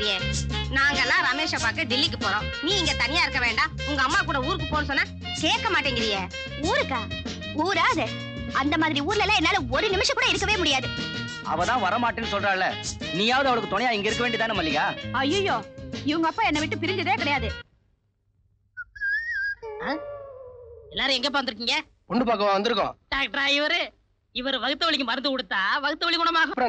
மாட்டேங்கிறியே. நாங்கெல்லாம் ரமேஷ பார்க்க டெல்லிக்கு போறோம். நீ இங்க தனியா இருக்க வேண்டாம். உங்க அம்மா கூட ஊருக்கு போன்னு சொன்னா கேட்க மாட்டேங்கிறியே. ஊருக்கா? ஊரா அது? அந்த மாதிரி ஊர்ல எல்லாம் என்னால ஒரு நிமிஷம் கூட இருக்கவே முடியாது. அவதான் வரமாட்டேன்னு சொல்றாள். நீயாவது அவளுக்கு துணையா இங்க இருக்க வேண்டியதானே மல்லிகா? ஐயோ, இவங்க அப்பா என்னை விட்டு பிரிஞ்சதே கிடையாது. எல்லாரும் எங்க பாந்துருக்கீங்க? பொண்ணு பார்க்க வந்திருக்கோம். டாக்டரா இவர் வகுத்த வலிக்கு மருந்து கொடுத்தா வகுத்த வலி குணமாகும்.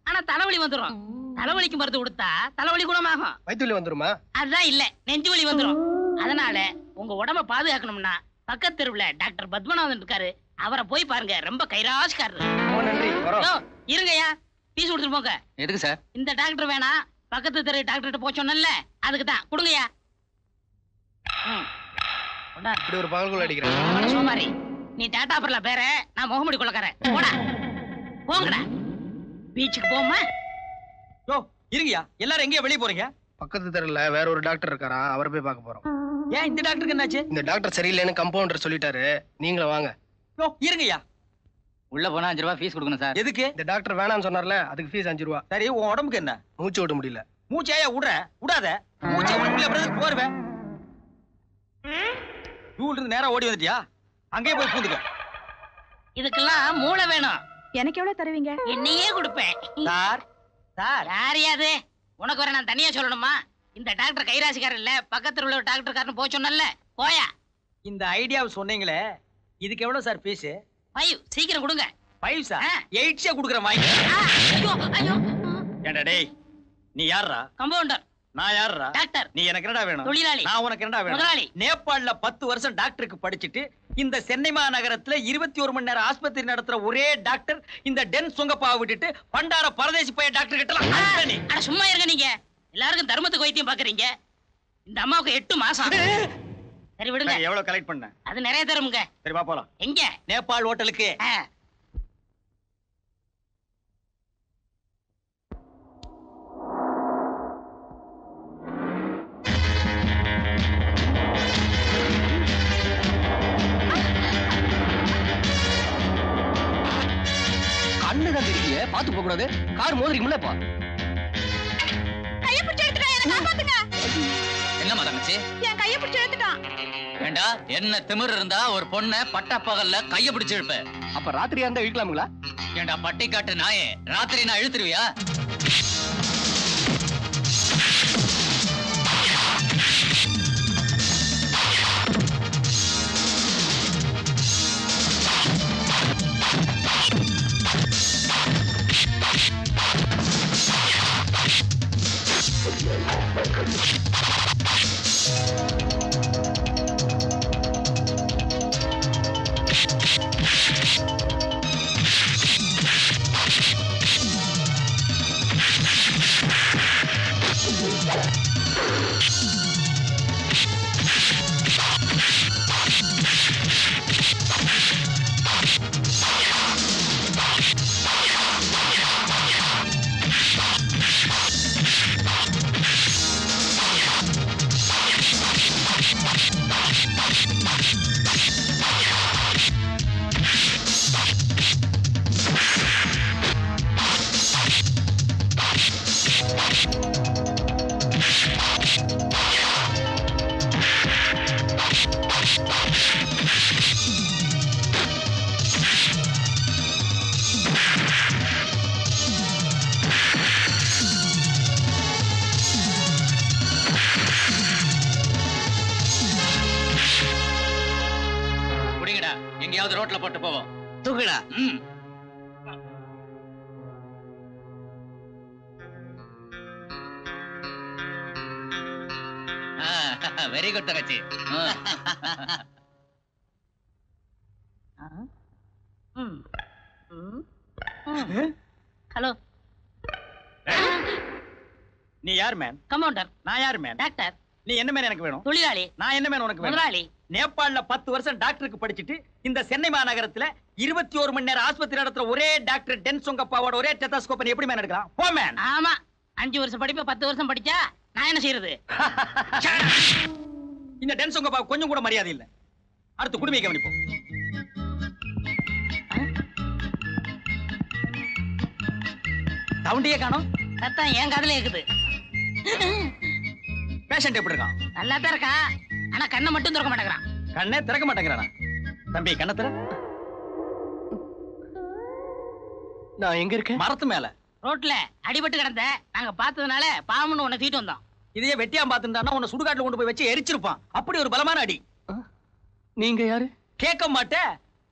ஆனா தலைவலி வந்துரும். தலைவலிக்கு மருந்து கொடுத்தா தலைவலி குணமாகும். வயிற்று வலி வந்துருமா? அதுதான் இல்ல, நெஞ்சு வலி வந்துரும். அதனால உங்க உடம்ப பாதுகாக்கணும்னா பக்கத்து தெருவுல டாக்டர் பத்மநாதன் இருக்காரு, அவரை போய் பாருங்க. ரொம்ப கைராசிக்காரரு. நன்றி. இருங்கய்யா, பீஸ் கொடுத்துட்டு போங்க. எதுக்கு சார்? இந்த டாக்டர் வேணா, பக்கத்து தெரு டாக்டர்கிட்ட போய் சொன்னல, அதுக்கு தான். கொடுங்கய்யா. இப்படி ஒரு பகல்குள்ள அடிக்கிறேன். சோமாரி, நீ டாடா பரல பேர, நான் முகமடி கொள்ளக்காரன். போடா போங்கடா. பீச்சுக்கு போமா? யோ இருங்கயா, எல்லாரும் எங்கேயா வெளிய போறீங்க? பக்கத்து தெருல வேற ஒரு டாக்டர் இருக்காரா, அவரை போய் பார்க்க போறோம். ஏன் இந்த டாக்டருக்கு என்னாச்சு? இந்த டாக்டர் சரியில்லைன்னு கம்பவுண்டர் சொல்லிட்டாரு. நீங்களும் வாங்க. யோ இருங்கயா. உள்ள போனா 5 ரூபாய் ஃபீஸ் கொடுக்கணும் சார். எதுக்கு? இந்த டாக்டர் வேணாம்னு சொன்னார்ல, அதுக்கு ஃபீஸ் 5 ரூபா. சரி, உன் உடம்புக்கு என்ன? மூச்சு விட முடியல. மூச்சையா விடுற? விடாத. மூச்சை விட முடியல பிரதர், போர்வேன். ரூல் இருந்து நேரா ஓடி வந்துட்டியா? அங்கேயே போய் பூந்துக்க. இதுக்கெல்லாம் மூளை வேணும். எனக்கு எவ்வளவு தருவீங்க? என்னையே கொடுப்பேன். சார் சார் யாரையாது உனக்கு வர நான் தனியா சொல்லணுமா? இந்த டாக்டர் கைராசிக்காரர் இல்ல, பக்கத்துல உள்ள டாக்டர் போய் சொன்னல. போயா. இந்த ஐடியாவை சொன்னீங்களே, இதுக்கு எவ்வளவு சார் ஃபீஸ்? 5. சீக்கிரம் கொடுங்க. 5 சார்? 8 கொடுக்குற வாங்கி. ஐயோ ஐயோ. ஏண்டா டேய், நீ யாரா? கம்பவுண்டர். நான் யாரா? டாக்டர். நீ எனக்கு என்னடா வேணும்? தொழிலாளி. நான் உனக்கு என்னடா வேணும்? முதலாளி. நேபாள்ல 10 வருஷம் டாக்டருக்கு படிச்சிட்டு இந்த சென்னை மாநகரத்துல 21 மணி நேரம் ஆஸ்பத்திரி நடத்துற ஒரே டாக்டர் இந்த டென் சுங்கப்பாவை விட்டுட்டு பண்டார பரதேசி போய் டாக்டர் கிட்ட. அட சும்மா இருங்க நீங்க. எல்லாருக்கும் தர்மத்துக்கு வைத்தியம் பாக்குறீங்க. இந்த அம்மாவுக்கு 8 மாசம். சரி விடுங்க. எவ்வளவு கலெக்ட் பண்ண? அது நிறைய தருமுங்க. சரி வா போலாம். எங்க? நேபாள் ஹோட்டலுக்கு. கண்ணுதான் தெரியலையே, பாத்து போக கூடாது. கார் மோதிரிக்கு முன்னப்பா. கையை பிடிச்சு எடுத்துட்டான், என்ன காப்பாத்துங்க. என்னம்மா தங்கச்சி? என் கையை பிடிச்சு எடுத்துட்டான். ஏண்டா, என்ன திமிர் இருந்தா ஒரு பொண்ணை பட்ட பகல்ல கைய பிடிச்சு இழுப்ப. அப்ப ராத்திரியா இருந்தா இழுக்கலாமுங்களா? ஏண்டா பட்டி காட்டு நாயே, ராத்திரி நான் இழுத்துருவியா? எங்கேயாவது ரோட்ல போட்டு போவோம். தூக்குடா. வெரி குட் தங்கச்சி. ஹலோ. நீ யார் மேன்? கம்பவுண்டர். நான் யார் மேன்? டாக்டர். நீ என்ன மேன் எனக்கு வேணும்? தொழிலாளி. நான் என்ன மேன் உனக்கு வேணும்? முதலாளி. நேபாள்ல 10 வருஷம் டாக்டருக்கு படிச்சிட்டு இந்த சென்னை மாநகரத்துல 21 மணி நேரம் ஆஸ்பத்திரி நடத்துற ஒரே டாக்டர் டென் சுங்கப்பாவோட ஒரே டெத்தாஸ்கோப் எப்படி மேன் எடுக்கலாம்? போ மேன். ஆமா, 5 வருஷம் படிப்பு 10 வருஷம் படிச்சா நான் என்ன செய்யறது? இந்த டென் சுங்கப்பா கொஞ்சம் கூட மரியாதை இல்ல. அடுத்து குடுமையை கவனிப்போம். சவுண்டியே காணோம். சத்தம் என் காதுல இருக்குது. பேஷண்ட் எப்படி இருக்கான்? நல்லா தான் இருக்கான், ஆனா கண்ணை மட்டும் திறக்க மாட்டேங்கிறான். கண்ணே திறக்க மாட்டேங்கிறானா? தம்பி கண்ணை திற. நான் எங்க இருக்கேன்? மரத்து மேல ரோட்ல அடிபட்டு கிடந்த நாங்க பார்த்ததுனால பாவம்னு உன்னை தூக்கிட்டு வந்தோம். இதையே வெட்டியாம பாத்துட்டானா உன்னை சுடுகாட்டுல கொண்டு போய் வச்சு எரிச்சிருப்பான். அப்படி ஒரு பலமான அடி. நீங்க யாரு? கேட்க மாட்டேன்.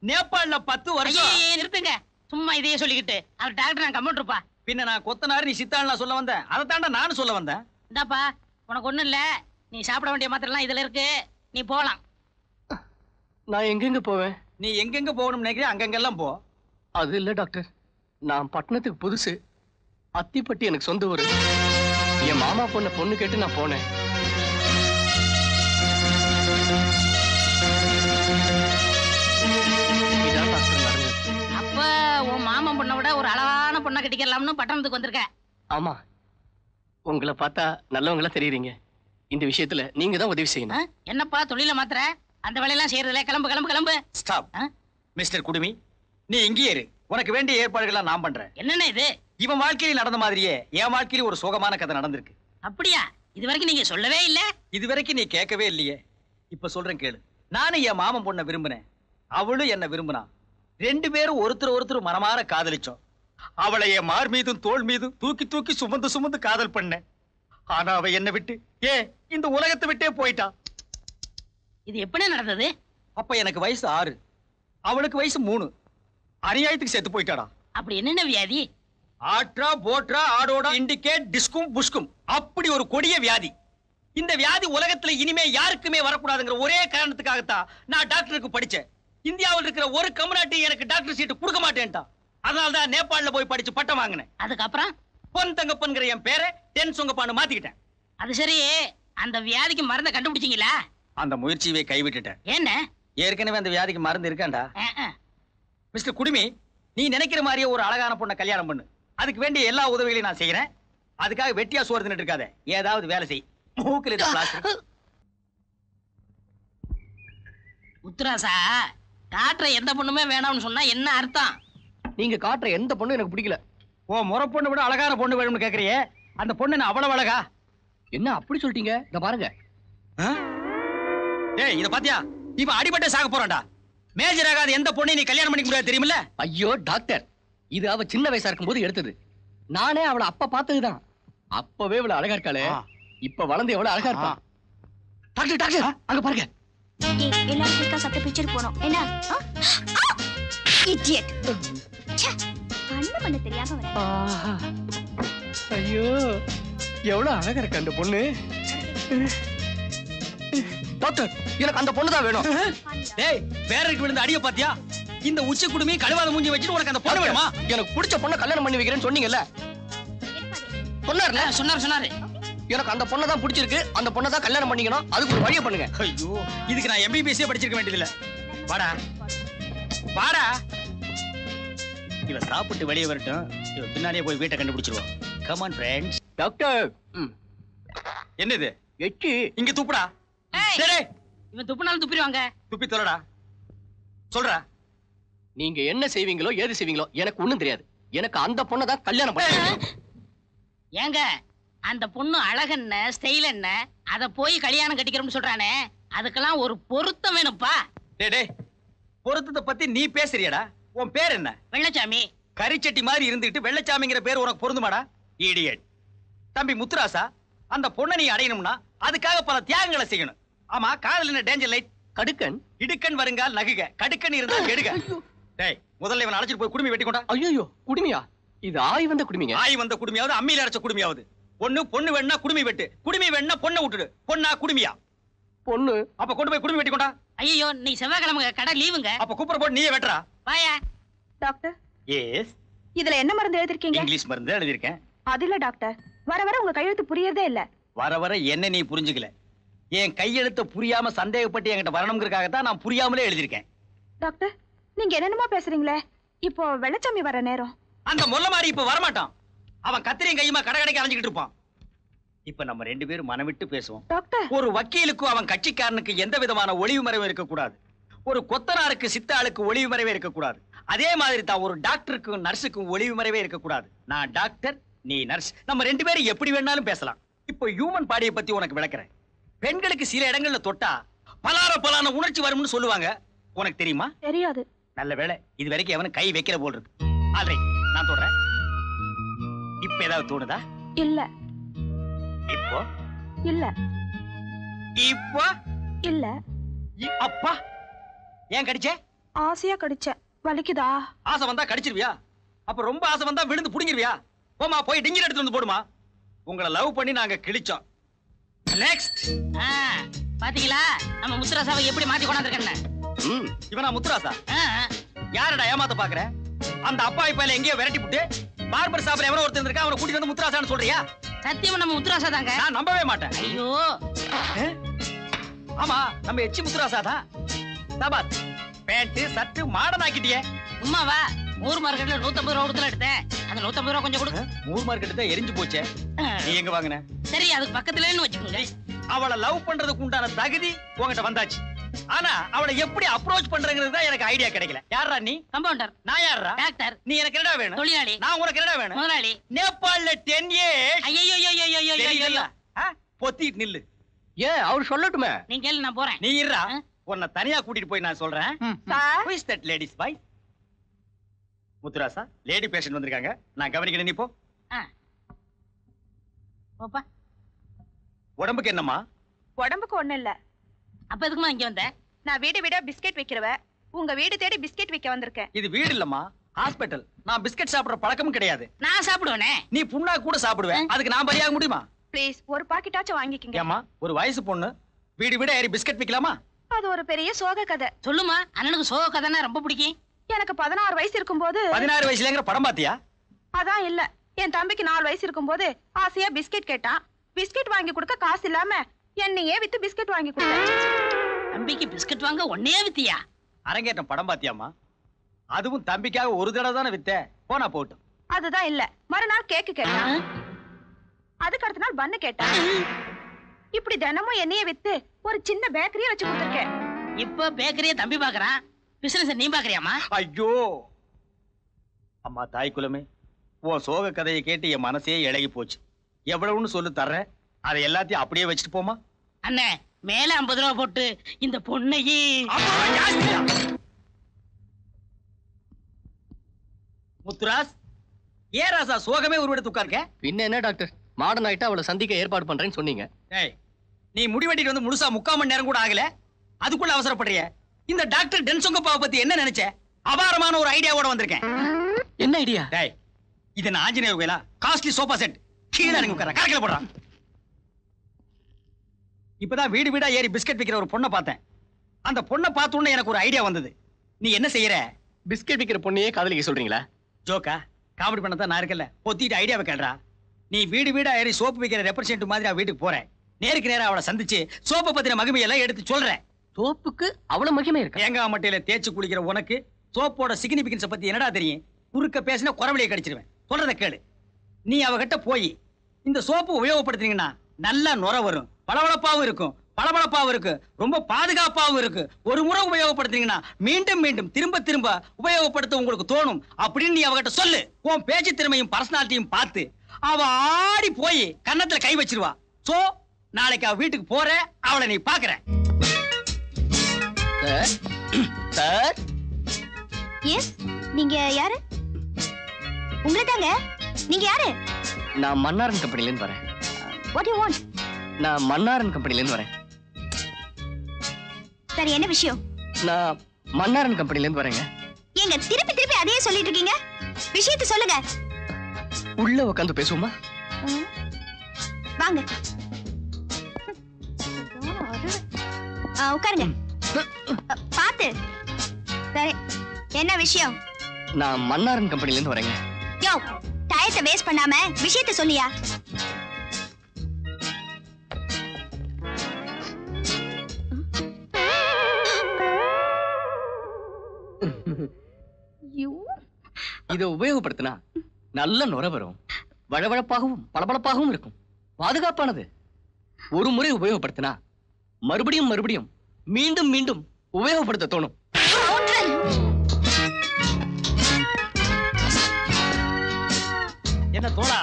நேபாள்ல 10 வருஷம். ஐயே, நிறுத்துங்க. சும்மா இதையே சொல்லிக்கிட்டு அவர் டாக்டர் நான் கம்ப்யூட்டர்ப்பா. பின்ன நான் கொத்தனாரு நீ சித்தாள் நான் சொல்ல வந்தேன். அதை தாண்டா நானும் சொல்ல வந்தேன். இந்தாப்பா உனக்கு ஒண்ணும் இல்ல, நீ சாப்பிட வேண்டிய மாத்திரலாம் இதுல இருக்கு, நீ போலாம். நான் எங்கெங்க போவேன்? நீ எங்கெங்க போகணும்னு நினைக்கிறேன் அங்கங்கெல்லாம் போ. அது இல்ல டாக்டர், நான் பட்டணத்துக்கு புதுசு. அத்திப்பட்டி எனக்கு சொந்த ஊரு. என் மாமா பொண்ணு கேட்டு நான் போனேன். இதான் டாக்டர் நடந்தது. அப்ப உன் மாமன் பொண்ணை விட ஒரு அழகான பொண்ணை கட்டிக்கலாம்னு பட்டணத்துக்கு வந்திருக்க. ஆமா, உங்களை பார்த்தா நல்லவங்களா தெரியுறீங்க. இந்த விஷயத்துல நீங்க தான் உதவி செய்யணும். என்னப்பா தொழில மாத்திர, அந்த வேலையெல்லாம் செய்யறதுல கிளம்பு கிளம்பு கிளம்பு. ஸ்டாப். மிஸ்டர் குடுமி, நீ இங்கேயே இரு. உனக்கு வேண்டிய ஏற்பாடுகளை நான் பண்றேன். என்னண்ணே இது? இவன் வாழ்க்கையில் நடந்த மாதிரியே என் வாழ்க்கையில ஒரு சோகமான கதை நடந்திருக்கு. அப்படியா? இது வரைக்கும் நீங்க சொல்லவே இல்ல. இது வரைக்கும் நீ கேட்கவே இல்லையே. இப்ப சொல்றேன் கேளு. நானும் என் மாமன் பொண்ணை விரும்பினேன், அவளும் என்ன விரும்பினா. 2 பேரும் ஒருத்தர் மனமாற காதலிச்சோம். அவளை என் மார் மீதும் தோள் மீதும் தூக்கி தூக்கி சுமந்து காதல் பண்ணேன். ஆனா அவ என்ன விட்டு இந்த உலகத்தை விட்டே போயிட்டா. இது எப்படி நடந்தது? அப்ப எனக்கு வயசு 6, அவளுக்கு வயசு 3. அநியாயத்துக்கு செத்து போயிட்டாடா. அப்படி என்னென்ன வியாதி? ஆட்ரா போட்ரா ஆடோடா இண்டிகேட் டிஸ்கும் புஷ்கும், அப்படி ஒரு கொடிய வியாதி. இந்த வியாதி உலகத்துல இனிமே யாருக்குமே வரக்கூடாதுங்கிற ஒரே காரணத்துக்காகத்தான் நான் டாக்டருக்கு படிச்சேன். இந்தியாவில் இருக்கிற ஒரு கம்யூனிட்டி எனக்கு டாக்டர் சீட்டு கொடுக்க மாட்டேன்ட்டா. அதனாலதான் நேபாள்ல போய் படிச்சு பட்டம் வாங்கினேன். அதுக்கப்புறம் பொன் தங்கப்பன்கிற என் பேரை டென் சொங்கப்பான்னு மாத்திக்கிட்டேன். அது சரி, அந்த வியாதிக்கு மருந்தை கண்டுபிடிச்சீங்களா? அந்த முயற்சியை கைவிட்டுட்டேன். என்ன? ஏற்கனவே அந்த வியாதிக்கு மருந்து இருக்காண்டா. மிஸ்டர் குடுமி, நீ நினைக்கிற மாதிரியே ஒரு அழகான பொண்ணை கல்யாணம் பண்ணு. அதுக்கு வேண்டிய எல்லா உதவிகளையும் நான் செய்யறேன். அதுக்காக வெட்டியா சோறு தின்னுட்டு இருக்காத, ஏதாவது வேலை செய். மூக்கில் இருக்க பிளாஸ்டர். உத்ராசா, காட்டுற எந்த பொண்ணுமே வேணாம்னு சொன்னா என்ன அர்த்தம்? நீங்க காட்டுற எந்த பொண்ணும் எனக்கு பிடிக்கல. ஓ முறை பொண்ணு விட அழகான பொண்ணு வேணும்னு கேக்குறியே, அந்த பொண்ணு நான் அவ்வளவு அழகா? என்ன அப்படி சொல்லிட்டீங்க? இத பாருங்க. ஏய் இத பாத்தியா? இவன் அடிபட்ட சாக போறான்டா. மேஜர் ஆகாத எந்த பொண்ணை நீ கல்யாணம் பண்ணிக்க முடியாது தெரியுமில்ல? ஐயோ டாக்டர், இது அவ சின்ன வயசா இருக்கும்போது எடுத்தது. நானே அவளை அப்ப பார்த்ததுதான். அப்பவே இவ்வளவு அழகா இருக்காளே, இப்ப வளர்ந்து எவ்வளவு அழகா இருப்பா. டாக்டர் டாக்டர் அங்க பாருங்க. எல்லாரும் குயிக்கா சத்த பிக்சர் போனோம். என்ன இடியட். கண்ணு பண்ண தெரியாம வர. ஐயோ எவ்வளவு அழகா இருக்கு அந்த பொண்ணு. டாக்டர், எனக்கு அந்த பொண்ணு தான் வேணும். டேய் பேரருக்கு விழுந்த அடிய பாத்தியா? இந்த உச்சி குடுமி கழுவாத மூஞ்சி வச்சிட்டு உனக்கு அந்த பொண்ணு வேணுமா? எனக்கு பிடிச்ச பொண்ணை கல்யாணம் பண்ணி வைக்கிறேன்னு சொன்னீங்கல்ல? சொன்னார்ல? சொன்னாரு. எனக்கு அந்த பொண்ணை தான் பிடிச்சிருக்கு, அந்த பொண்ணை தான் கல்யாணம் பண்ணிக்கணும். அதுக்கு ஒரு வழியை பண்ணுங்க. ஐயோ இதுக்கு நான் MBBS படிச்சிருக்க வேண்டியதில்ல. வாடா வாடா. இவ சாப்பிட்டு வெளியே வரட்டும், இவ பின்னாடியே போய் வீட்டை கண்டுபிடிச்சிருவோம். Come on friends. டாக்டர், என்னது எச்சி இங்க துப்புடா. ஏய், டேய் இவன் துப்புனாலும் துப்பிடுவாங்க. துப்பி தொலைடா. சொல்றா. நீங்க என்ன செய்வீங்களோ ஏது செய்வீங்களோ எனக்கு ஒண்ணும் தெரியாது. எனக்கு அந்த பொண்ணை தான் கல்யாணம் பண்ணணும். ஏங்க, அந்த பொண்ணு அழகென்ன ஸ்டைல் என்ன, அத போய் கல்யாணம் கட்டிக்கிறோம்னு சொல்றானே, அதுக்கெல்லாம் ஒரு பொருத்தம் வேணும்ப்பா. டேய் டேய் பொருத்தத்தை பத்தி நீ பேசுறியடா. உன் பேர் என்ன? வெள்ளச்சாமி. கரிச்சட்டி மாதிரி இருந்துட்டு வெள்ளச்சாமிங்கிற பேர் உனக்கு பொருந்துமாடா? இடியட். தம்பி முத்துராசா, அந்த பொண்ணை நீ அடையணும்னா அதுக்காக பல தியாகங்களை செய்யணும். ஆமா, காதல் என்ன டேஞ்சர் லைட்? கடுக்கன் இடுக்கன் வருங்கால் நகுக, கடுக்கன் இருந்தா கெடுக. டேய் முதல்ல இவன் அழைச்சிட்டு போய் குடுமி வெட்டி கொண்டா. ஐயோ குடுமியா? இது ஆய் வந்த குடுமிங்க. ஆய் வந்த குடுமியாவது அம்மியில அரைச்ச குடுமியாவது. பொண்ணு வேணா குடுமி வெட்டு, குடுமி வேணா பொண்ணை விட்டுடு. பொண்ணா குடுமியா? பொண்ணு. அப்ப கொண்டு போய் குடுமி வெட்டி கொண்டா. ஐயோ, நீ செவ்வாய்க்கிழமை கடை லீவுங்க. அப்ப கூப்பிட போட்டு நீயே வெட்டுறா. வாயா. Doctor, yes. இதுல என்ன மருந்து எழுதிருக்கீங்க? இங்கிலீஷ் மருந்து எழுதிருக்கேன். அது இல்ல டாக்டர், வர வர உங்க கையெழுத்து புரியறதே இல்ல. வர வர என்ன நீ புரிஞ்சுக்கல. என் கையெழுத்த புரியாம சந்தேகப்பட்டு என்கிட்ட வரணுங்கிறதுக்காகத்தான் நான் புரியாமலே எழுதிருக்கேன். டாக்டர், நீங்க என்னென்னமோ பேசுறீங்களே. இப்போ வெள்ளச்சாமி வர நேரம். அந்த முல்ல மாதிரி இப்ப வரமாட்டான். அவன் கத்திரியும் கையுமா கடை கடைக்கு அலைஞ்சிட்டு இருப்பான். இப்ப நம்ம 2 பேரும் மனவிட்டு பேசுவோம். டாக்டர், ஒரு வக்கீலுக்கும் அவன் கட்சிக்காரனுக்கு எந்த விதமான ஒளிவு மறைவும் இருக்கக்கூடாது. ஒரு கொத்தனாருக்கு சித்தாளுக்கு ஒளிவு மறைவே இருக்கக்கூடாது. அதே மாதிரி தான் ஒரு டாக்டருக்கும் நர்ஸுக்கும் ஒளிவு மறைவே இருக்கக்கூடாது. நான் டாக்டர், நீ நர்ஸ். நம்ம 2 பேரும் எப்படி வேணாலும் பேசலாம். இப்ப இப்போ ஹியூமன் பாடியை பத்தி உனக்கு விளக்குறேன். பெண்களுக்கு சில இடங்கள்ல தொட்டா பலான உணர்ச்சி வரும்னு சொல்லுவாங்க. உனக்கு தெரியுமா? தெரியாது. நல்ல வேளை இது வரைக்கும் எவனும் கை வைக்கிற போல் இருக்கு. ஆல்ரைட், நான் தொடுறேன். இப்ப ஏதாவது தோணுதா? இல்ல. இப்போ இல்ல. இப்போ இல்ல. அப்பா, ஏன் கடிச்சே? ஆசையா கடிச்சேன். வலிக்குதா? ஆசை வந்தா கடிச்சிருவியா? அப்ப ரொம்ப ஆசை வந்தா விழுந்து புடுங்கிருவியா? போமா, போய் டிங்கர் எடுத்து வந்து போடுமா. உங்களை லவ் பண்ணி நாங்க கிழிச்சோம். நெக்ஸ்ட். பாத்தீங்களா நம்ம முத்துராசாவை எப்படி மாத்தி கொண்டாந்துருக்கேன்னு? இவனா முத்துராசா? யாரடா ஏமாத்த பாக்குற? அந்த அப்பா இப்ப எங்கேயோ விரட்டி விட்டு பார்பர் ஷாப்ல எவனோ ஒருத்தர் இருக்கா, அவனை கூட்டிட்டு வந்து முத்துராசான்னு சொல்றியா? சத்தியமா நம்ம முத்துராசா தாங்க. நான் நம்பவே மாட்டேன். ஐயோ, ஆமா, நம்ம எச்சி முத்துராசா தான். தபாத் பேண்ட் சட்டு மாடர்ன் ஆக்கிட்டியே. உமாவா? ஊர் மார்க்கெட்ல 150 ரூபா கொடுத்துல எடுத்தேன். அந்த 150 ரூபா கொஞ்சம் கொடு. ஊர் மார்க்கெட் தான் எரிஞ்சு போச்சே. நீ எங்க வாங்குன? சரி, அதுக்கு பக்கத்துலன்னு வச்சுக்கோங்க. அவளை லவ் பண்றதுக்கு உண்டான தகுதி உன்கிட்ட வந்தாச்சு. ஆனா அவளை எப்படி அப்ரோச் பண்றங்கிறது தான் எனக்கு ஐடியா கிடைக்கல. யாரா நீ? கம்பவுண்டர். நான் யாரா? டாக்டர். நீ எனக்கு என்னடா வேணும்? தொழிலாளி. நான் உனக்கு என்னடா வேணும்? முதலாளி. நேபாள்ல 10 years. ஐயோ, பொத்திட்டு நில்லு. ஏன் அவர் சொல்லட்டுமே? நீ கேளு, நான் போறேன். நீ இருடா, உன்னை தனியா கூட்டிட்டு போய் நான் சொல்றேன். Sir, Who is that ladies boy? Muthurasa, lady patient வந்திருக்காங்க, நான் கவனிக்கிறேன். நீ போ. போப்பா. உடம்புக்கு என்னம்மா? உடம்புக்கு ஒண்ணு இல்ல. அப்ப எதுக்குமா இங்க வந்த? நான் வீடு வீடா பிஸ்கெட் வைக்கிறவ. உங்க வீடு தேடி பிஸ்கெட் வைக்க வந்திருக்கேன். இது வீடு இல்லம்மா, ஹாஸ்பிடல். நான் பிஸ்கட் சாப்பிடுற பழக்கமும் கிடையாது. நான் சாப்பிடுவேனே. நீ புண்ணா கூட சாப்பிடுவேன். அதுக்கு நான் பலியாக முடியுமா? ப்ளீஸ் ஒரு பாக்கெட்டாச்சும் வாங்கிக்கங்க. ஏமா, ஒரு வயசு பொண்ணு வீடு வீடா ஏறி பிஸ்கட் விக்கலாமா? அது ஒரு பெரிய சோக கதை. சொல்லுமா, அண்ணனுக்கு சோக கதைனா ரொம்ப பிடிக்கும். எனக்கு 16 வயசு இருக்கும்போது. 16 வயசுலங்கிற படம் பாத்தியா? அதான் இல்ல, என் தம்பிக்கு 4 வயசு இருக்கும்போது ஆசையா பிஸ்கெட் கேட்டான். பிஸ்கெட் வாங்கி கொடுக்க காசு இல்லாம என்னையே வித்து பிஸ்கெட் வாங்கி கொடுத்தேன். தம்பிக்கு பிஸ்கட் வாங்க ஒன்னே வித்தியா? அரங்கேற்றம் படம் பாத்தியாமா? அதுவும் தம்பிக்காக ஒரு தடவை தானே வித்த. போனா போட்டும். அதுதான் இல்ல, மறுநாள் கேக்கு கேட்டான். அதுக்கு அடுத்த நாள் பன்னு கேட்டான். இப்படி தினமும் என்னையே வித்து ஒரு சின்ன பேக்கரியை வச்சு கொடுத்துருக்கேன். இப்ப பேக்கரியை தம்பி பாக்குறான், பிசினஸ் நீ பாக்குறியாமா? ஐயோ அம்மா, தாய் குலமே, உன் சோக கதையை கேட்டு என் மனசே இழகி போச்சு. எவ்வளவுன்னு சொல்லு தர்றேன், அதை எல்லாத்தையும் அப்படியே வச்சுட்டு போமா. அண்ணே, மேல 50 ரூபா போட்டு இந்த பொண்ணையே. முத்துராஸ், ஏ ராசா சோகமே உருவெடுத்து உட்கார்க்க. பின்ன என்ன டாக்டர், மாடர்ன் ஆயிட்டா அவளை சந்திக்க ஏற்பாடு பண்றேன்னு சொன்னீங்க. ஏய், நீ முடிவெட்டிட்டு வந்து முழுசா 3/4 மணி நேரம் கூட ஆகல, அதுக்குள்ள அவசரப்படுறிய. இந்த டாக்டர் டென்சொங்கப்பாவை பத்தி என்ன நினைச்ச? அபாரமான ஒரு ஐடியாவோட வந்திருக்கேன். என்ன ஐடியா? டேய், இது நான் ஆஞ்சநேயர் கோயிலா? Costly sofa set. கீழே இறங்கி உட்கார, கரைக்கல போடுறான். இப்பதான் வீடு வீடா ஏறி பிஸ்கட் விக்கிற ஒரு பொண்ணை பார்த்தேன். அந்த பொண்ணை பார்த்த உடனே எனக்கு ஒரு ஐடியா வந்தது. நீ என்ன செய்யற? பிஸ்கட் விக்கிற பொண்ணையே காதலிக்க சொல்றீங்களா? ஜோக்கா? காமெடி பண்ணதான் நான் இருக்கல. பொத்திட்டு ஐடியாவை கேள்றா. நீ வீடு வீடா ஏறி சோப்பு விக்கிற ரெப்ரசன்ட் மாதிரி வீட்டுக்கு போற. நேருக்கு நேரம் அவளை சந்திச்சு சோப்பை பத்தின மகிமையெல்லாம் எடுத்து சொல்றேன். சோப்புக்கு அவ்வளவு மகிமை இருக்கு? தேங்காய் மட்டையில தேய்ச்சி குளிக்கிற உனக்கு சோப்போட சிக்னிபிகன்ஸ் பத்தி என்னடா தெரியும்? குறுக்க பேசினா குறவழியை கடிச்சிருவேன். சொல்றத கேளு. நீ அவகிட்ட போய் இந்த சோப்பு உபயோகப்படுத்தினீங்கன்னா நல்லா நுர வரும், பளபளப்பாவும் இருக்கும், பளபளப்பாவும் இருக்கு, ரொம்ப பாதுகாப்பாவும் இருக்கு. ஒரு முறை உபயோகப்படுத்தினீங்கன்னா மீண்டும் மீண்டும் திரும்ப திரும்ப உபயோகப்படுத்த உங்களுக்கு தோணும் அப்படின்னு நீ அவகிட்ட சொல்லு. உன் பேச்சு திறமையும் பர்சனாலிட்டியும் பார்த்து அவ ஆடி போய் கன்னத்துல கை வச்சிருவா. சோ நாளைக்கு அவ வீட்டுக்கு போற, அவளை நீ பாக்குற. சார், எஸ், நீங்க யாரு? உங்களை தாங்க. நீங்க யாரு? நான் மன்னாரன் கம்பெனில இருந்து வரேன். What you want? நான் மன்னாரன் கம்பெனில இருந்து வரேன். சரி, என்ன விஷயம்? நான் மன்னாரன் கம்பெனில இருந்து வரேங்க. ஏங்க திருப்பி திருப்பி அதையே சொல்லிட்டு இருக்கீங்க? விஷயத்தை சொல்லுங்க. உள்ள உட்காந்து பேசுவோமா? வாங்க, உட்காருங்க. பாத்து. சரி, என்ன விஷயம்? நான் மன்னாரன் கம்பெனில இருந்து வரேங்க. யோ, டயத்தை வேஸ்ட் பண்ணாம விஷயத்தை சொல்லியா? இதை உபயோகப்படுத்தினா நல்ல நுர வரும், வழவழப்பாகவும் பளபளப்பாகவும் இருக்கும், பாதுகாப்பானது. ஒரு முறை உபயோகப்படுத்தினா மறுபடியும் மறுபடியும் மீண்டும் மீண்டும் உபயோகப்படுத்த தோணும். என்ன தோழா,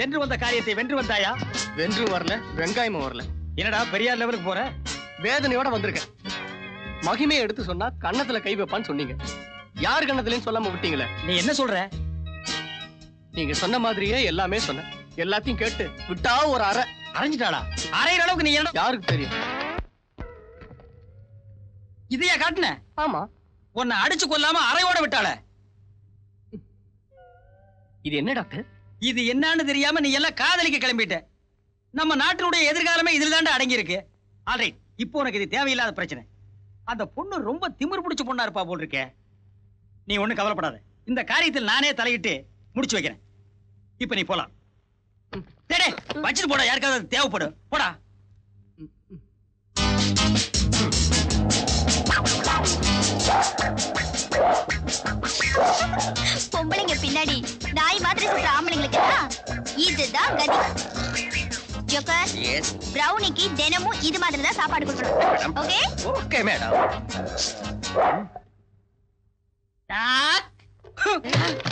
சென்று வந்த காரியத்தை வென்று வந்தாயா? வென்று வரல, வெங்காயமும் வரல. என்னடா பெரியார் லெவலுக்கு போற? வேதனையோட வந்திருக்கேன். மகிமையை எடுத்து சொன்னா கண்ணத்துல கை வைப்பான்னு சொன்னீங்க. யார் கண்ணத்துலன்னு சொல்லாம விட்டீங்களே. நீ என்ன சொல்ற? நீங்க சொன்ன மாதிரியே எல்லாமே சொன்னேன். எல்லாத்தையும் கேட்டு விட்டா ஒரு அரை அரைஞ்சிட்டாளா? அரைகிற அளவுக்கு நீ என்ன? யாருக்கு தெரியும்? இதையா காட்டுன? ஆமா. உன்னை அடிச்சு கொல்லாம அரையோட விட்டாள. இது என்ன டாக்டர்? இது என்னன்னு தெரியாம நீ எல்லாம் காதலிக்க கிளம்பிட்ட. நம்ம நாட்டினுடைய எதிர்காலமே இதுல தாண்டா அடங்கி இருக்கு. ஆல்ரைட், இப்போ உனக்கு இது தேவையில்லாத பிரச்சனை. அந்த பொண்ணு ரொம்ப திமிர் பிடிச்ச பொண்ணா இருப்பா போல் இருக்கே. நீ ஒண்ணும் கவலைப்படாத. இந்த காரியத்தில் நானே தலையிட்டு முடிச்சு வைக்கிறேன். இப்ப நீ போலாம். டேடே, வச்சிட்டு போடா. யாருக்காவது தேவைப்படும். போடா. பொம்பளைங்க பின்னாடி நாய் மாதிரி சுற்ற ஆம்பளைங்களுக்கு இதுதான் கதி. ஜோக்கர், பிரவுனிக்கு தினமும் இது மாதிரி தான் சாப்பாடு கொடுக்கணும். Okay? Okay madam.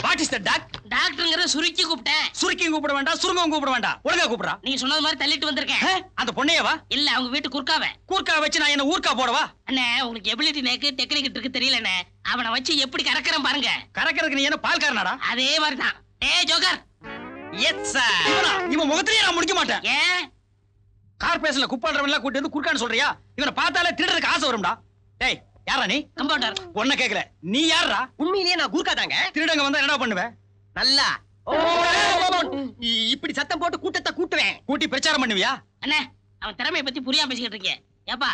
What is the doc? டாக்டர்ங்கற சுருக்கி கூப்பிட்டேன். சுருக்கியும் கூப்பிட வேண்டாம், சுருங்கவும் கூப்பிட வேண்டாம். ஒழுங்கா கூப்பிடுறா. நீ சொன்னது மாதிரி தள்ளிட்டு வந்திருக்கேன். அந்த பொண்ணையவா? இல்ல, அவங்க வீட்டு குறுக்காவே. கூர்க்கா வச்சு நான் என்ன ஊர்க்கா போடவா? அண்ணே, உங்களுக்கு எபிலிட்டி நேக்கு டெக்னிக் இருக்கு தெரியலண்ணே. அவனை வச்சு எப்படி கறக்கறேன் பாருங்க. கறக்கிறதுக்கு நீ என்ன பால்காரனாடா? அதே மாதிரிதான். ஏய் ஜோக்கர். Yes sir. இவன் முகத்திலேயே நான் முடிக்க மாட்டேன். ஏன்? கார்பரேஷன்ல குப்பாடுறவன் எல்லாம் கூட்டி வந்து குறுக்கான்னு சொல்றியா? இவனை பார்த்தாலே திருடுறதுக்கு ஆசை வரும்டா. டேய், யாரா நீ? கம்பவுண்டர். ஒன்ன கேக்கல. நீ யாரா? உண்மையிலேயே நான் கூர்க்கா தாங்க. திருடங்க வந்தா என்ன பண்ணுவ? நல்லா இப்படி சத்தம் போட்டு கூட்டத்தை கூட்டுவேன். கூட்டி பிரச்சாரம் பண்ணுவியா? அண்ணே, அவன் திறமையை பத்தி புரியாம பேசிக்கிட்டு இருக்கேன். ஏப்பா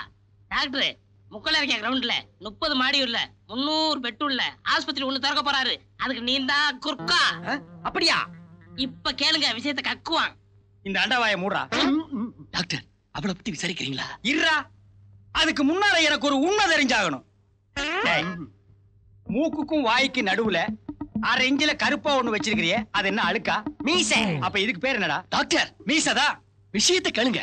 டாக்டர், முக்கல இருக்க கிரவுண்ட்ல 30 மாடி உள்ள 300 பெட் உள்ள ஆஸ்பத்திரி ஒண்ணு திறக்க போறாரு. அதுக்கு நீ தான் குறுக்கா. அப்படியா? இப்ப கேளுங்க, விஷயத்தை கக்குவான். இந்த அண்டவாயை மூடுறா. டாக்டர், அவளை பத்தி விசாரிக்கிறீங்களா? இருடா. அதுக்கு முன்னால எனக்கு ஒரு உண்மை தெரிஞ்சாகணும். டேய், மூக்குக்கும் வாய்க்கு நடுவுல 1/2 இன்ச்சில கருப்பா ஒண்ணு வச்சிருக்கிறியே, அது என்ன அழுக்கா? மீசை. அப்ப இதுக்கு பேர் என்னடா? டாக்டர், மீசதா. விஷயத்தை கேளுங்க.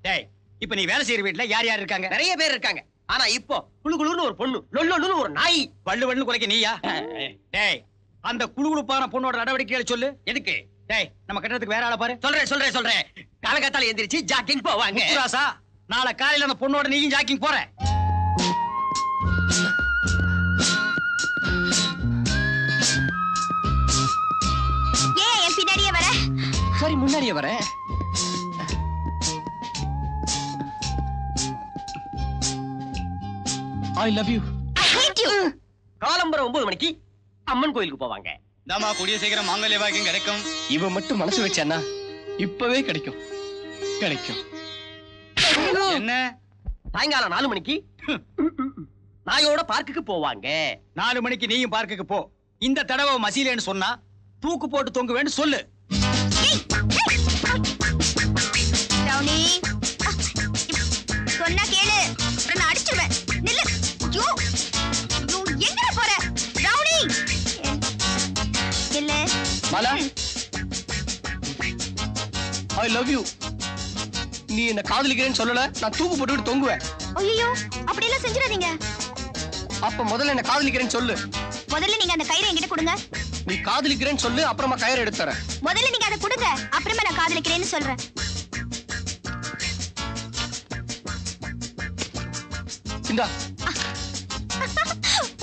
டேய், இப்ப நீ வேலை செய்யற வீட்டுல யார் யார் இருக்காங்க? நிறைய பேர் இருக்காங்க. ஆனா இப்போ குளுகுளுன்னு ஒரு பொண்ணு, லொல்லொல்லுன்னு ஒரு நாய். வள்ளு வள்ளு குலைக்க நீயா? டேய், அந்த குளுகுளுப்பான பொண்ணோட நடவடிக்கைகளை சொல்லு. எதுக்கு? டேய், நம்ம கட்டறதுக்கு வேற ஆளை பாரு. சொல்றேன். காலகாத்தால எந்திரிச்சு ஜாக்கிங் போவாங்க. ராசா, நாளை காலையில அந்த பொண்ணோட நீயும் ஜாக்கிங் போற. ஏன் என் பின்னாடியே வர? சரி, முன்னாடியே வரேன். I love you. I hate you. காலம்பரம் 9 மணிக்கு அம்மன் கோயிலுக்கு போவாங்க. நாம கூடிய சீக்கிரம் மாங்கல்ய பாக்கியம் கிடைக்கும். இவ மட்டும் மனசு வச்சானா இப்பவே கிடைக்கும். என்ன? சாயங்காலம் 4 மணிக்கு நாயோட பார்க்குக்கு போவாங்க. 4 மணிக்கு நீயும் பார்க்குக்கு போ. இந்த தடவை மசீலேன்னு சொன்னா தூக்கு போட்டு தொங்குவேன்னு சொல்லு. ரவுனி, சொன்னா கேளு, அப்புறம் நான் அடிச்சிடுவேன். நில்லு. ஐயோ, எங்கடா போற? ரவுனி, இல்ல. Mala, I love you. நீ என்ன காதலிக்கிறேன்னு சொல்லல, நான் தூக்கு போட்டுட்டு தொங்குவேன். ஐயோ, அப்படி எல்லாம் செஞ்சிடாதீங்க. அப்ப முதல்ல என்ன காதலிக்கிறேன்னு சொல்லு. முதல்ல நீங்க அந்த கயிறை என்கிட்ட கொடுங்க. நீ காதலிக்கிறேன்னு சொல்லு, அப்புறமா கயிறு எடுத்து தரேன். முதல்ல நீங்க அதை கொடுங்க, அப்புறமா நான் காதலிக்கிறேன்னு சொல்றேன். இந்தா.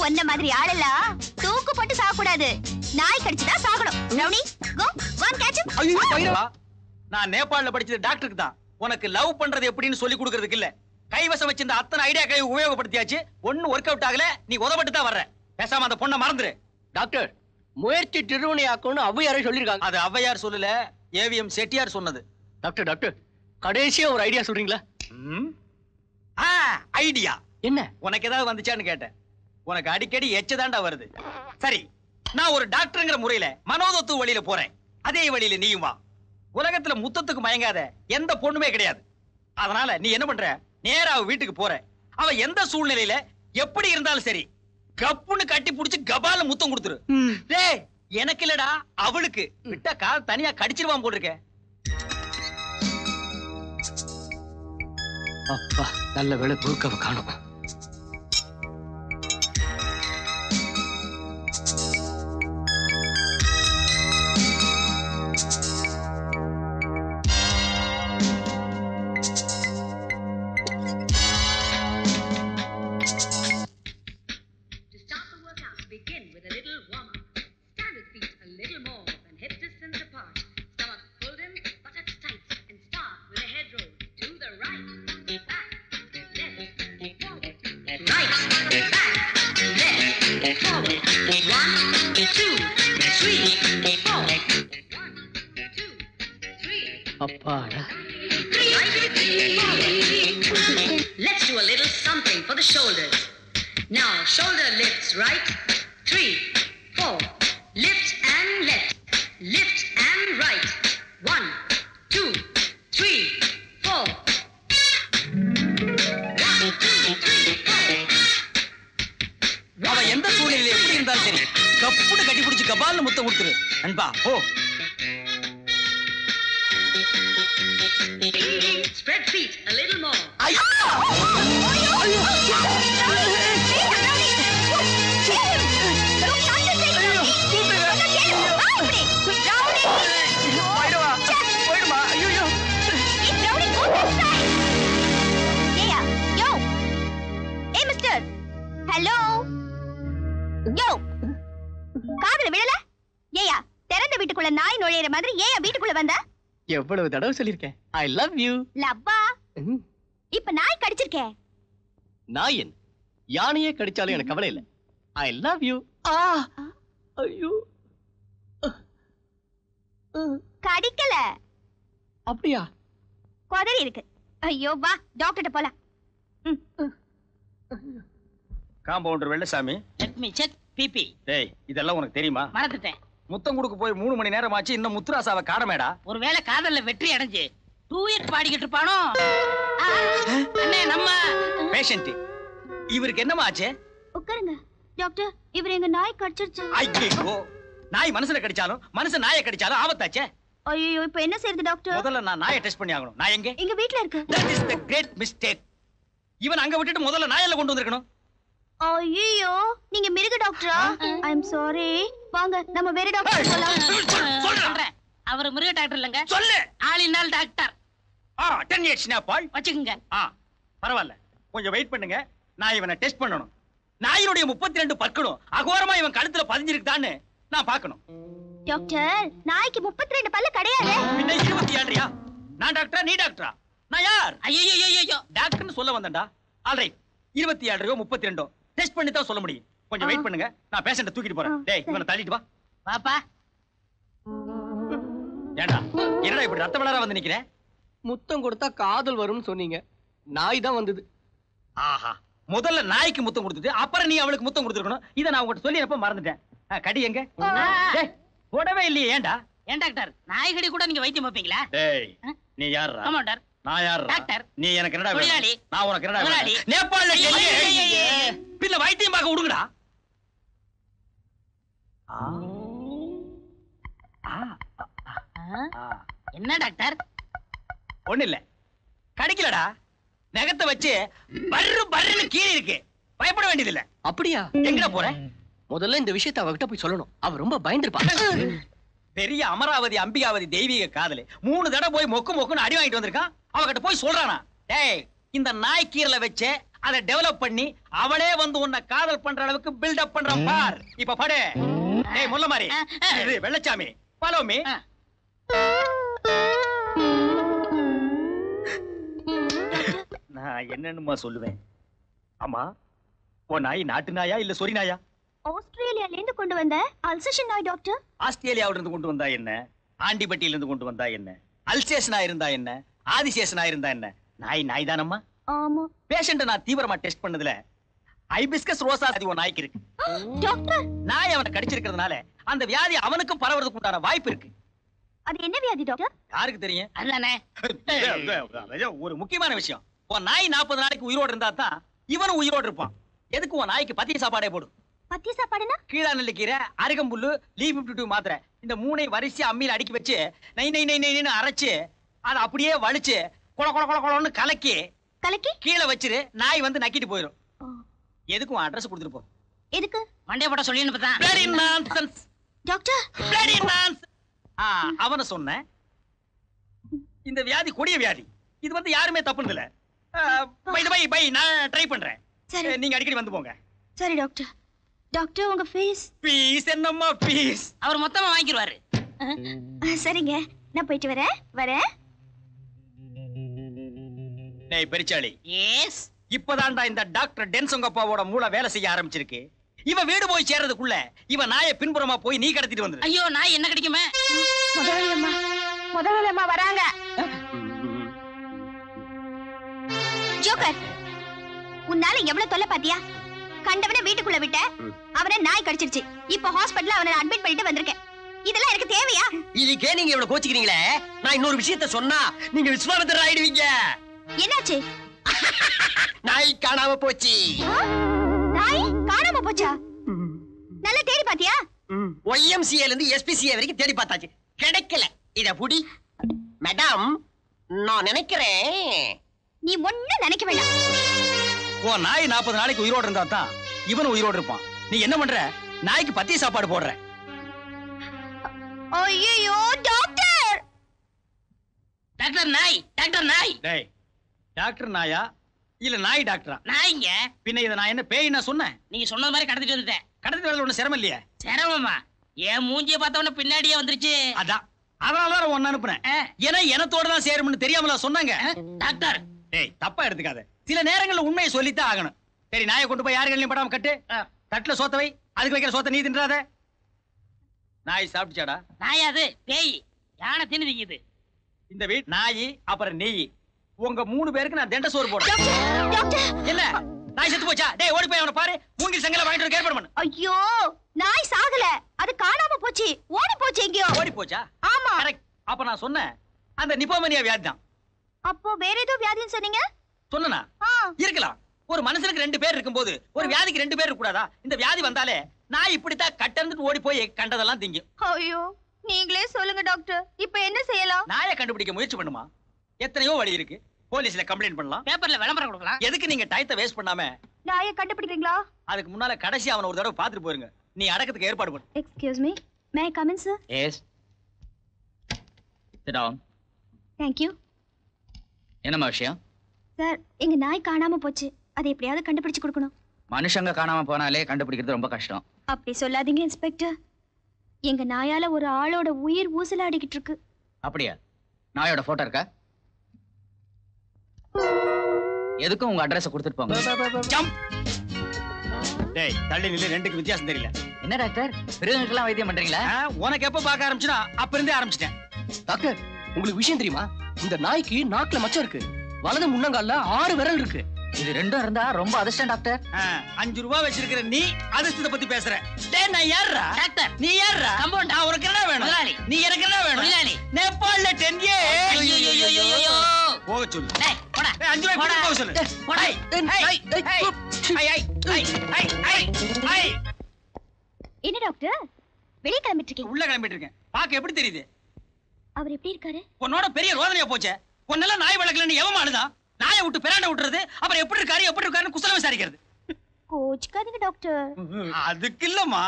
ஒன்ன மாதிரி ஆளெல்லாம் தூக்கு போட்டு சாகக்கூடாது. நாய் கடிச்சுதான் சாகணும். Rowney, go and catch him. ஐயோ, கயிறு. நான் நேபாளல படிச்சது டாக்டருக்கு தான். உனக்கு லவ் பண்றது எப்படின்னு சொல்லி கொடுக்கிறதுக்கு இல்ல. கைவசம் வச்சிருந்த அத்தனை ஐடியாக்களை உபயோகப்படுத்தியாச்சு. ஒண்ணு ஒர்க் அவுட் ஆகல. நீ உதவட்டு தான் வர்ற. பேசாம அந்த பொண்ணை மறந்துரு. டாக்டர், முயற்சி திருவினையாக்கும்னு ஔவையாரே சொல்லிருக்காங்க. அது ஔவையார் சொல்லல, ஏவிஎம் செட்டியார் சொன்னது. டாக்டர், கடைசியா ஒரு ஐடியா சொல்றீங்களா? ஐடியா என்ன? உனக்கு ஏதாவது வந்துச்சான்னு கேட்டேன். உனக்கு அடிக்கடி எச்சதாண்டா வருது. சரி, நான் ஒரு டாக்டர்ங்கிற முறையில மனோதத்துவ வழியில போறேன். அதே வழியில நீயும் வா. உலகத்துல முத்தத்துக்கு மயங்காத எந்த பொண்ணுமே கிடையாது. அதனால நீ என்ன பண்ற? நேரா அவ வீட்டுக்கு போற. அவ எந்த சூழ்நிலையில எப்படி இருந்தாலும் சரி, கப்புன்னு கட்டி புடிச்சு கபால முத்தம் கொடுத்துரு. டேய், எனக்கு இல்லடா, அவளுக்கு. விட்டா கால் தனியா கடிச்சிருவான் போட்டிருக்க. அப்பா, நல்ல வேளை குறுக்காவை காணோம். அப்பாடா. Let's do a little something for the shoulders. Now, shoulder lifts right. 3, 4. Lift and left. Lift and right. 1, 2, 3, 4. 1, 2, 3, 4. அவ எந்த சூழ்நிலையில எப்படி இருந்தாலும் சரி கப்புன்னு கட்டி பிடிச்சு கபால்னு முத்தம் கொடுத்துரு அன்பா. ஓ Spread feet a little more. Hello yo, காதுல விழல? ஏயா திறந்த வீட்டுக்குள்ள நாய் நுழையிற மாதிரி ஏயா வீட்டுக்குள்ள வந்த? எவ்வளவு தடவை சொல்லிருக்கேன் ஐ லவ் யூ. லவ்வா? இப்ப நாய் கடிச்சிருக்கே. நாயன் யானையே கடிச்சாலும் எனக்கு கவலை இல்ல. I love you. ஐயோ கடிக்கல. அப்படியா? கொதறி இருக்கு. ஐயோ வா டாக்டர்ட்ட போலாம். Compounder Vellasamy. Let me check BP. டேய் இதெல்லாம் உனக்கு தெரியுமா? மறந்துட்டேன். முத்தம் கொடுக்க போய் 3 மணி நேரம் ஆச்சு, இன்னும் முத்துராசாவை காணமேடா. ஒருவேளை காதல்ல வெற்றி அடைஞ்சு டூயட் பாடிக்கிட்டு இருப்பானோ? அண்ணே நம்ம பேஷண்ட் இவருக்கு என்னமா ஆச்சு? உட்காருங்க டாக்டர், இவர் எங்க நாய் கடிச்சிருச்சு. ஐயோ, நாய் மனுஷனை கடிச்சாலும் மனுஷன் நாயை கடிச்சாலும் ஆபத்தாச்சே. ஐயோ இப்ப என்ன செய்யறது டாக்டர்? முதல்ல நான் நாயை டெஸ்ட் பண்ணி ஆகணும். நான் எங்க? எங்க வீட்ல இருக்கு. That is the great mistake. இவன் அங்க விட்டுட்டு முதல்ல நாயெல்லாம் கொண்டு வந்திருக்கணும். ஐயோ நீங்க மிருக டாக்டரா? ஐ அம் சாரி. வாங்க நம்ம வேற டாக்டர் போலாம். சொல்றேன். அவர் மிருக டாக்டர் இல்லங்க. சொல்லு. ஆளினால் டாக்டர். 10 years பால் வச்சுக்குங்க. பரவாயில்ல, கொஞ்சம் வெயிட் பண்ணுங்க. நான் இவனை டெஸ்ட் பண்ணணும். நாயினுடைய 32 பற்களும் அகோரமா இவன் கழுத்துல பதிஞ்சிருக்குதான்னு நான் பார்க்கணும். டாக்டர் நாய்க்கு 32 பல்லு கிடையாது. பின்ன 27யா? நான் டாக்டரா நீ டாக்டரா? நான் யார்? ஐயோ டாக்டர்னு சொல்ல வந்தேன்டா. ஆல்ரைட், 27 32 டெஸ்ட் பண்ணி தான் சொல்ல முடியும். கொஞ்சம் வெயிட் பண்ணுங்க, நான் பேஷண்ட தூக்கிட்டு போறேன். டேய் இவனை தள்ளிட்டு வா. பாப்பா ஏண்டா என்னடா இப்படி ரத்த வளர வந்து நிக்கிறேன்? முத்தம் கொடுத்தா காதல் வரும்னு சொன்னீங்க, நாய் தான் வந்தது. ஆஹா, முதல்ல நாய்க்கு முத்தம் கொடுத்துட்டு அப்புறம் நீ அவளுக்கு முத்தம் கொடுத்துருக்கணும். இதை நான் உங்ககிட்ட சொல்லியப்ப மறந்துட்டேன். கடி எங்க? டேய் போடவே இல்லையே. ஏண்டா? ஏன் டாக்டர் நாய்கடி கூட நீங்க வைத்தியம் வைப்பீங்களா? டேய் நீ யாரா? கமாண்டர். நான் யாரா? டாக்டர். நீ எனக்கு என்னடா தொழிலாளி. வேணும்? நான் உனக்கு என்னடா முதலாளி. வேணும்? நேபாளல கேளு. பின்ன வைத்தியம் பார்க்க விடுங்கடா. என்ன டாக்டர்? ஒண்ணு இல்ல, கடிக்கலடா. நகத்தை வச்சு பர்ரு பர்ருன்னு கீழே இருக்கு. பயப்பட வேண்டியது இல்ல. அப்படியா? எங்கடா போற? முதல்ல இந்த விஷயத்தை அவகிட்ட போய் சொல்லணும். அவ ரொம்ப பயந்துருப்பா. பெரிய அமராவதி அம்பிகாவதி தெய்வீக காதலி 3 தடவை போய் மொக்கு மொக்குன்னு அடி வாங்கிட்டு வந்திருக்கான். அவகிட்ட போய் சொல்றானா, டேய் இந்த நாய் கீரல வச்சு அதை டெவலப் பண்ணி அவளே வந்து உன்னை காதல் பண்ற அளவுக்கு பில்டப் பண்றான் பார். இப்ப படு. டேய் முல்ல மாதிரி இது வெள்ளச்சாமி, ஃபாலோ மீ. நான் என்னன்னுமா சொல்லுவேன். ஆமா, உன் நாய் நாட்டு நாயா இல்ல சொரி நாயா? ஆஸ்திரேலியால இருந்து கொண்டு வந்த அல்சேஷன் நாய் டாக்டர். ஆஸ்திரேலியாவில இருந்து கொண்டு வந்தா என்ன, ஆண்டிபட்டியில இருந்து கொண்டு வந்தா என்ன, அல்சேஷனா இருந்தா என்ன, ஆதிசேஷனா இருந்தா என்ன, நாய் நாய் தானம்மா. ஆமா பேஷண்ட நான் தீவிரமா டெஸ்ட் பண்ணதுல ஐபிஸ்கஸ் ரோசா வியாதி ஒரு நாய்க்கு இருக்கு. டாக்டர் நாய் அவனை கடிச்சிருக்கிறதுனால அந்த வியாதி அவனுக்கும் பரவறதுக்கு உண்டான வாய்ப்பு இருக்கு. அது என்ன வியாதி டாக்டர்? யாருக்கு தெரியும்? அதுதானே ஒரு முக்கியமான விஷயம், உன் நாய் 40 நாளைக்கு உயிரோடு இருந்தா தான் இவனும் உயிரோடு இருப்பான். எதுக்கு உன் நாய்க்கு பத்திய சாப்பாடே போடும். பத்திய சாப்பாடுனா? கீழா நெல்லிக்கீரை, அருகம்புல்லு, லீ52 மாத்திரை, இந்த 3ஐ வரிசையா அம்மியில அடுக்கி வச்சு நை நை நை நைன்னு அரைச்சு அதை அப்படியே வலிச்சு கொல கொல கொல கொலன்னு கலக்கி கலக்கி கீழே வச்சிரு. நாய் வந்து நக்கிட்டு போயிடும். எதுக்கும் அட்ரஸ் கொடுத்துட்டு போ. எதுக்கு? மண்டே போட சொல்லி அனுப்புதான். Bloody nonsense. Doctor Bloody nonsense. அவனை சொன்னேன். இந்த வியாதி கொடிய வியாதி. இது வந்து யாருமே தப்புனது இல்ல. பை நான் ட்ரை பண்றேன். சரி. நீங்க அடிக்கடி வந்து போங்க. சரி டாக்டர். டாக்டர் உங்க ஃபீஸ்? ஃபீஸ் என்னம்மா ஃபீஸ்? அவர் மொத்தமா வாங்கிடுவாரு. சரிங்க, நான் போயிட்டு வரேன். டேய் பெரிச்சாளி, எஸ் இப்பதான்டா இந்த டாக்டர் டென்சங்கப்பாவோட மூளை வேலை செய்ய ஆரம்பிச்சிருக்கு. இவன் வீடு போய் சேர்றதுக்குள்ள இவன் நாயை பின்புறமா போய் நீ கடத்திட்டு வந்து. ஐயோ நாய் என்ன கிடைக்குமே. முதலாளி அம்மா வராங்க. ஜோக்கர், உன்னால எவ்வளவு தொல்லை பாத்தியா? கண்டவன வீட்டுக்குள்ள விட்ட, அவனை நாய் கடிச்சிருச்சு. இப்ப ஹாஸ்பிடல்ல அவனை அட்மிட் பண்ணிட்டு வந்திருக்கேன். இதெல்லாம் எனக்கு தேவையா? இதுக்கே நீங்க இவ்வளவு கோச்சிக்கிறீங்களே. நான் இன்னொரு விஷயத்த சொன்னா நீங்க விஸ்வாமித்திரர் ஆயிடுவீங்க. என்னாச்சு? நாய் காணாம போச்சு. நாய் காணாம போச்சா? நல்லா தேடி பாத்தியா? YMCA இருந்து SPCA வரைக்கும் தேடி பார்த்தாச்சு, கிடைக்கல. இத புடி மேடம். நான் நினைக்கிறேன் நீ ஒண்ணும் நினைக்க வேண்டாம். ஓ நாய் 40 நாளைக்கு உயிரோடு இருந்தா தான் இவன் உயிரோடு இருப்பான். நீ என்ன பண்ற? நாய்க்கு பத்திய சாப்பாடு போடுற. ஐயோ டாக்டர். டாக்டர் நாய், டாக்டர் நாய். டேய், டாக்டர் நாயா இல்ல நாய் டாக்டரா? நாய்ங்க. பின்ன இத நான் என்ன பேய் நான் சொன்னேன்? நீங்க சொன்னது மாதிரி கடத்திட்டு வந்துட்டேன். கடத்திட்டு வரல ஒண்ணு சிரமம் இல்லையே. சிரமமா? என் மூஞ்சிய பார்த்தவன பின்னாடியே வந்துருச்சு. அதான் அதனாலதான் ஒன்னு அனுப்புனேன். ஏன்னா எனத்தோட தான் சேரும்னு தெரியாமல சொன்னாங்க. டாக்டர் டேய், தப்பா எடுத்துக்காத. சில நேரங்கள்ல உண்மையை சொல்லித்தான் ஆகணும். சரி, நாயை கொண்டு போய் யாரு கண்ணிலையும் படாம கட்டு. தட்டுல சோத்த வை. அதுக்கு வைக்கிற சோத்த நீ தின்றாத. நாய் சாப்பிட்டுச்சாடா? நாயாது பேய். யானை தின்னு திங்குது. இந்த வீட் நாய் அப்புறம் நெய் உங்க 3 பேருக்கு நான் தெண்ட சோறு போடுறேன். இல்ல நாய் செத்து போச்சா? டேய் ஓடி போய் அவனை பாரு. மூங்கில் சங்கல வாங்கிட்டு வந்து ஏற்பாடு பண்ணு. ஐயோ, நாய் சாகல, அது காணாம போச்சு. ஓடி போச்சு எங்கயோ. ஓடி போச்சா? ஆமா. கரெக்ட். அப்ப நான் சொன்னேன் அந்த நிபோமனியா வியாதி தான். அப்போ வேற ஏதோ வியாதின்னு சொன்னீங்க? சொன்னனா? இருக்கலாம். ஒரு மனுஷனுக்கு 2 பேர் இருக்கும்போது ஒரு வியாதிக்கு 2 பேர் இருக்க கூடாதா? இந்த வியாதி வந்தாலே நாய் இப்படித்தான் கட்டந்துட்டு ஓடி போய் கண்டதெல்லாம் திங்கும். ஐயோ, நீங்களே சொல்லுங்க டாக்டர், இப்ப என்ன செய்யலாம்? நாயை கண்டுபிடிக்க முயற்சி பண்ணுமா? எத்தனையோ வழி இருக்கு. போலீஸ்ல கம்ப்ளைண்ட் பண்ணலாம், பேப்பர்ல விளம்பரம் கொடுக்கலாம். எதுக்கு நீங்க டயத்தை வேஸ்ட் பண்ணாம நாயை கண்டுபிடிக்கிறீங்களா? அதுக்கு முன்னால கடைசி அவனை ஒரு தடவை பாத்துட்டு போயிருங்க. நீ அடக்கத்துக்கு ஏற்பாடு பண்ணு. Excuse me, may I come in sir? Yes, sit down. Thank you. என்னம்மா விஷயம்? சார், எங்க நாய் காணாம போச்சு. அதை எப்படியாவது கண்டுபிடிச்சு கொடுக்கணும். மனுஷங்க காணாம போனாலே கண்டுபிடிக்கிறது ரொம்ப கஷ்டம். அப்படி சொல்லாதீங்க இன்ஸ்பெக்டர். எங்க நாயால ஒரு ஆளோட உயிர் ஊசலாடிக்கிட்டு இருக்கு. அப்படியா? நாயோட போட்டோ இருக்கா? எதுக்கும் உங்க அட்ரஸ் கொடுத்துட்டு போங்க. ஜம்ப். டேய், தள்ளி நில்லு. 2க்கு வித்தியாசம் தெரியல. என்ன டாக்டர், மிருகங்களுக்கெல்லாம் வைத்தியம் பண்றீங்களா? உனக்கு எப்ப பார்க்க ஆரம்பிச்சுனா அப்ப இருந்தே ஆரம்பிச்சிட்டேன். டாக்டர், உங்களுக்கு விஷயம் தெரியுமா? இந்த நாய்க்கு நாக்குல மச்சம் இருக்கு. வலது முன்னங்கால்ல 6 விரல் இருக்கு. இது 2 இருந்தா ரொம்ப அதிர்ஷ்டம் டாக்டர். 5 ரூபாய் வச்சிருக்கிற நீ அதிர்ஷ்டத்தை பத்தி பேசுற. டேய், நான் யாரா? டாக்டர் நீ யாரா? கம்பவுண்ட். நான் உனக்கு என்ன வேணும்? முதலாளி. நீ எனக்கு என்ன வேணும்? முதலாளி. நேபாள்ல 10 இயர்ஸ். ஐயோ. போக சொல்லு. டேய், போடா. 5 ரூபாய் கொடுத்து போக சொல்லு. போடா. என்ன டாக்டர், வெளியே கிளம்பிட்டு இருக்கீங்க? உள்ள கிளம்பிட்டு இருக்கேன். பாக்க எப்படி தெரியுது? அவர் எப்படி இருக்காரு? உன்னோட பெரிய ரோதனையா போச்சே. உன்னெல்லாம் நாய் வளர்க்கலன்னு எவமானுதான்? நாயை விட்டு பிராண்ட விட்டுறது, அப்புறம் எப்படி இருக்காருன்னு குசலம் விசாரிக்கிறது. கோச்சுக்காதீங்க டாக்டர். அதுக்கு இல்லம்மா,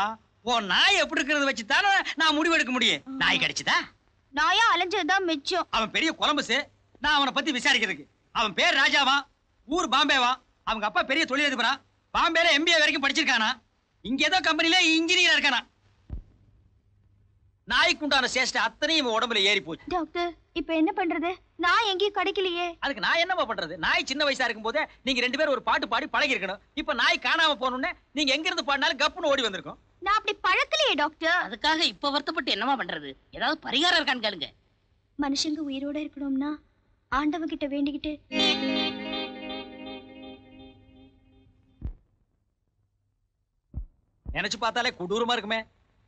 உன் நாய் எப்படி இருக்கிறத வச்சு தானே நான் முடிவு எடுக்க முடியும். நாய் கிடைச்சுதா? நாயா அலைஞ்சதுதான் மிச்சம். அவன் பெரிய கொலம்பஸ். நான் அவனை பத்தி விசாரிக்கிறதுக்கு. அவன் பேர் ராஜாவா, ஊர் பாம்பேவா. அவங்க அப்பா பெரிய தொழிலதிபரா, பாம்பேல MBA வரைக்கும் படிச்சிருக்கானா. இங்க ஏதோ கம்பெனில இன்ஜினியர் இருக்கானா. நாய்க்கு உண்டான சேஷ்ட அத்தனையும் இவன் உடம்புல ஏறி போச்சு. டாக்டர், இப்ப என்ன பண்றது? நான் எங்கேயும் கிடைக்கலையே. அதுக்கு நான் என்னமா பண்றது? நாய் சின்ன வயசா இருக்கும் போதே நீங்க 2 பேரும் ஒரு பாட்டு பாடி பழகி இருக்கணும். இப்ப நாய் காணாம போனோம்னே நீங்க எங்க இருந்து பாடினாலும் கப்புன்னு ஓடி வந்திருக்கும். நான் அப்படி பழக்கலையே டாக்டர். அதுக்காக இப்ப வருத்தப்பட்டு என்னமா பண்றது? ஏதாவது பரிகாரம் இருக்கான்னு கேளுங்க. மனுஷங்க உயிரோட இருக்கணும்னா ஆண்டவன் கிட்ட வேண்டிக்கிட்டு நினைச்சு பார்த்தாலே கொடூரமா இருக்குமே.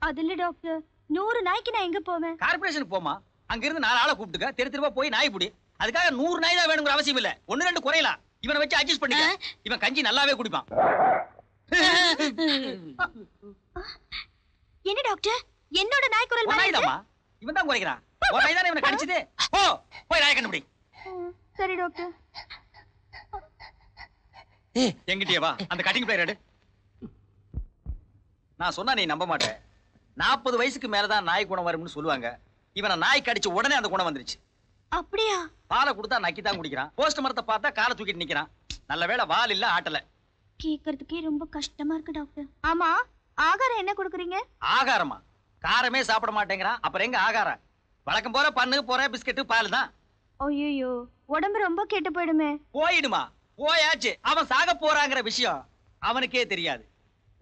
அது இல்ல டாக்டர், 100 நாய்க்கு நான் எங்க போவேன்? கார்பரேஷனுக்கு போமா. அங்க இருந்து 4 ஆளை கூப்பிட்டுக்க, தெருவா போய் நாய் புடி. அதுக்காக 100 நாய் தான் வேணுங்கிற அவசியம் இல்ல. 1-2 குறையலாம். இவனை வச்சு அட்ஜஸ்ட் பண்ணிக்க. இவன் கஞ்சி நல்லாவே குடிப்பான். என்ன டாக்டர், என்னோட நாய் குரல் மாதிரி இருக்கு? நாய்தாமா, இவன் தான் குறைக்கிறான். ஒரு நாய் தானே இவனை கடிச்சது. போ போய் நாயை கண்டுபிடி. சரி டாக்டர். எங்கிட்டே வா, அந்த கட்டிங் பிளேயர் எடு. நான் சொன்னா நீ நம்ப மாட்டேன். 40 வயசுக்கு மேலதான் நாய் குணம் வரும்னு சொல்லுவாங்க. இவனை நாய் கடிச்ச உடனே அந்த குணம் வந்துருச்சு. அப்படியா? பாலை கொடுத்தா நக்கி தான் குடிக்கிறான். போஸ்ட் மரத்தை பார்த்தா காலை தூக்கிட்டு நிக்கிறான். நல்ல வேளை வால் இல்ல, ஆட்டல. கேக்குறதுக்கே ரொம்ப கஷ்டமா இருக்கு டாக்டர். ஆமா, ஆகாரம் என்ன கொடுக்குறீங்க? ஆகாரமா? காரமே சாப்பிட மாட்டேங்கிறான், அப்புறம் எங்க ஆகாரம்? வழக்கம் போற பண்ணு போற பிஸ்கட் பால் தான். ஐயோ, உடம்பு ரொம்ப கெட்டு போயிடுமே. போயிடுமா? போயாச்சு. அவன் சாக போறாங்கிற விஷயம் அவனுக்கே தெரியாது.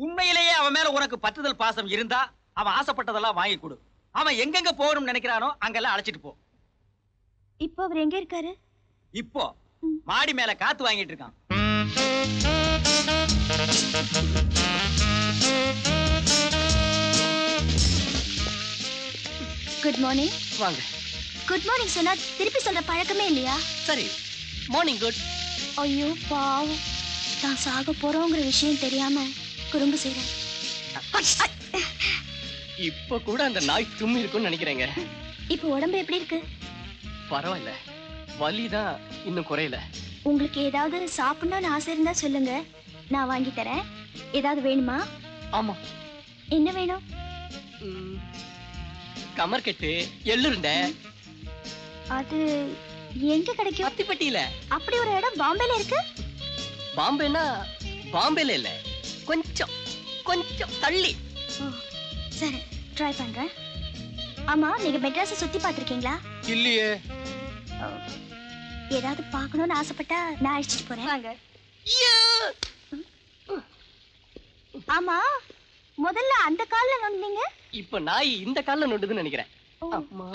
உண்மையிலேயே அவன் மேல உனக்கு பற்றுதல் பாசம் இருந்தா அவன் ஆசைப்பட்டதெல்லாம் வாங்கி கொடு. அவன் எங்கெங்க போகணும்னு நினைக்கிறானோ அங்கெல்லாம் அழைச்சிட்டு போ. இப்போ அவர் எங்க இருக்காரு? இப்போ மாடி மேல காத்து வாங்கிட்டு இருக்கான். Good morning. வாங்க. குட் மார்னிங் சொன்னா திருப்பி சொல்ற பழக்கமே இல்லையா? சரி, மார்னிங் குட். ஐயோ பாவம், நான் சாக போறோங்கிற விஷயம் தெரியாம குறும்பு செய்றேன். இப்ப கூட அந்த நாய் தும்மி இருக்கும்னு நினைக்கிறேங்க. இப்போ உடம்பு எப்படி இருக்கு? பரவாயில்ல, வலிதான் இன்னும் குறையல. உங்களுக்கு ஏதாவது சாப்பிடணும்னு ஆசை இருந்தா சொல்லுங்க, நான் வாங்கி தரேன். ஏதாவது வேணுமா? ஆமா. என்ன வேணும்? கமர்கட்டு, எள்ளுருண்டை. அது எங்க கிடைக்கும்? அத்திப்பட்டியில. அப்படி ஒரு இடம் பாம்பேல இருக்கு? பாம்பேனா பாம்பேல இல்ல, கொஞ்சம் கொஞ்சம் தள்ளி. சரி, ட்ரை பண்றேன். ஆமா, நீங்க மெட்ராஸை சுத்தி பார்த்திருக்கீங்களா? இல்லையே. ஏதாவது பார்க்கணும்னு ஆசைப்பட்டா நான் அழைச்சிட்டு போறேன். வாங்க. ஆமா, முதல்ல அந்த கால்ல நோண்டினீங்க, இப்ப நாய் இந்த கால்ல நோண்டுதுன்னு நினைக்கிறேன். அம்மா.